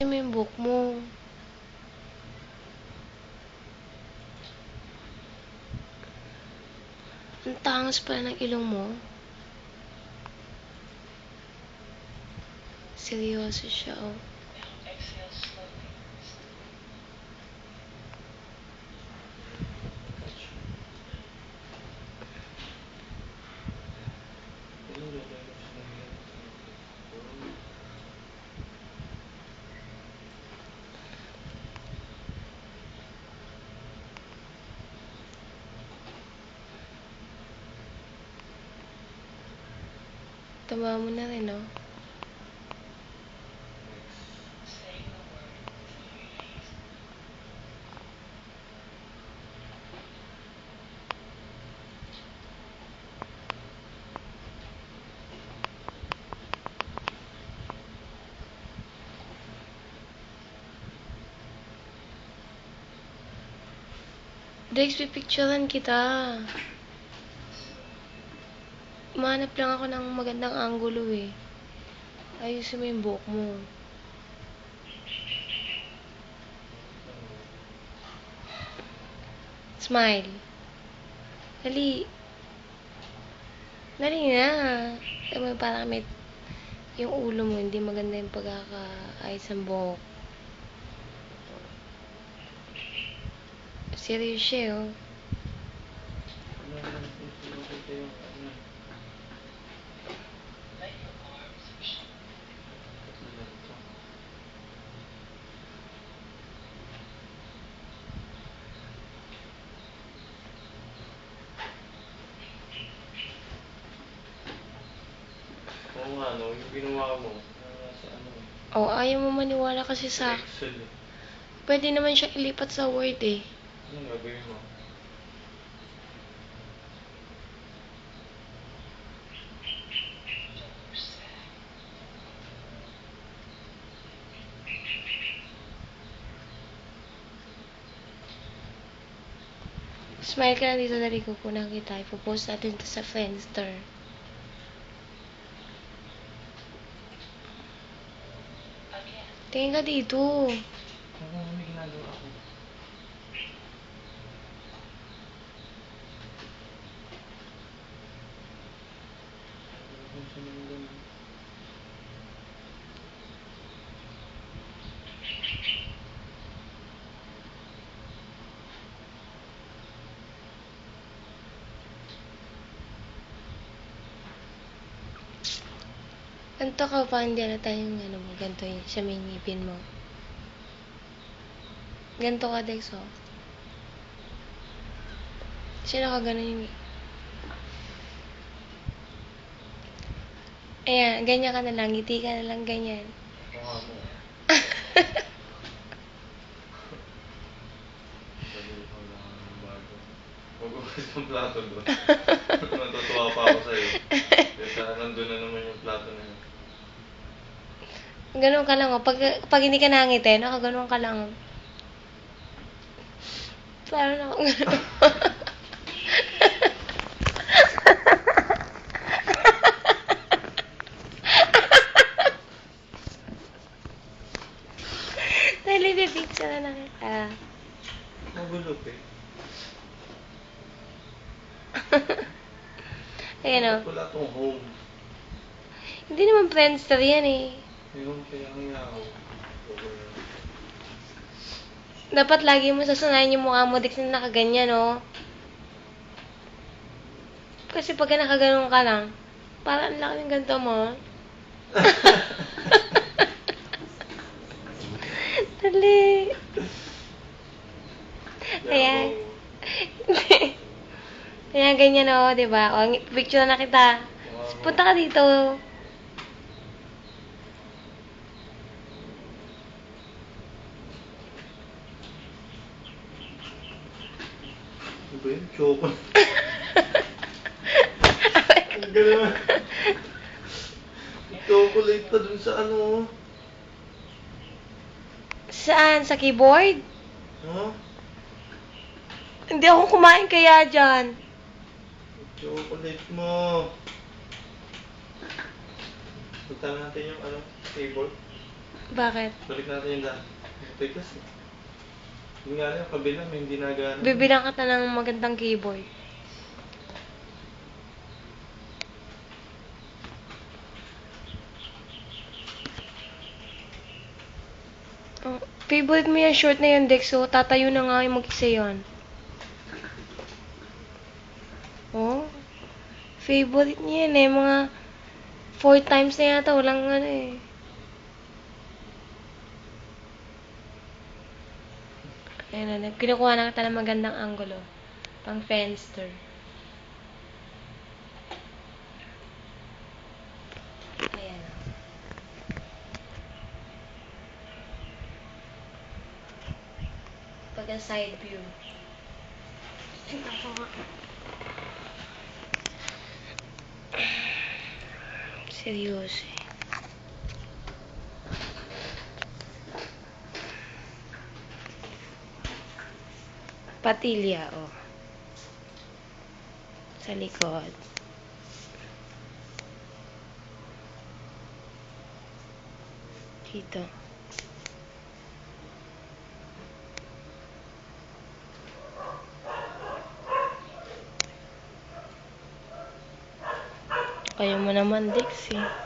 mo yung buhok mo. Ang tangas pala ng ilong mo. Seryoso siya, oh. Tama mo na rin, oh. Dex, pipicturean kita. Umanap lang ako ng magandang angulo, eh. Ayusin mo yung buhok mo. Smile. Dali. Dali na. Alam mo, parang may... Yung ulo mo, hindi maganda yung pagkakaayos ng buhok. Serious siya, oh. Oo nga, no? Yung ginawa mo, sa ano eh. Oh, ayaw mo maniwala kasi sa... Excel eh. Pwede naman siya ilipat sa Word, eh. Anong gagawin mo? Smile ka lang dito, dali ko kunan kita. Ipopost natin to sa Friendster. Tingin ka dito. Oo, may ginagawa ako. Ganto ka pa, hindi na tayong ano mo, ganto yun, sa may ngipin mo. Ganto ka, Dex, oh. Sino ka ganun yung... Ayan, ganyan ka na lang, ngiti ka na lang, ganyan. Mukha mo. Dali ko lang ng bago. Magbukas ng plato doon. Natutuwa pa ako sa'yo. Kaya nandun na naman yung plato na yun. Ganun ka lang, oh. Pag hindi ka nangiti, nakaganon ka lang. Parang nakaganon. Dali, pipicture na kita. Magulo eh. Ayan, oh. Wala tong home. Hindi naman Friendster yan, eh. May home kaya nga ako. Dapat lagi mo sasanayin yung mukha mo, Dex, na nakaganyan, oh. Kasi pagka nakaganon ka lang, parang ang laki ng ganito mo. Dali. Ayan. Ayan, ganyan, oh, diba? O, picture na kita. Punta ka dito. Ano ba yun? Chocolate. Ang gano'n. Chocolate pa dun sa ano. Saan? Sa keyboard? Huh? Hindi ako kumain kaya dyan. Chocolate mo. Punta natin yung ano, table. Bakit? Balik natin yung dati. Matigas eh. Yung nga lang, kabila may hindi nagana. Bibilang kita ng magandang keyboard. Oh, favorite mo yung short na yun, Dex. So, tatayo na nga yung mag-isa yun. Oh, favorite niya yun eh. Mga 4 times na yata. Walang ano eh. Ayan na. Kinukuha na kita ng magandang angulo. Pang Friendster. Ayan o. Pagka side view. Tingnan ko nga. Seryoso eh. Patilya, oh. Sa likod. Dito. Kaya mo naman, Dex, eh.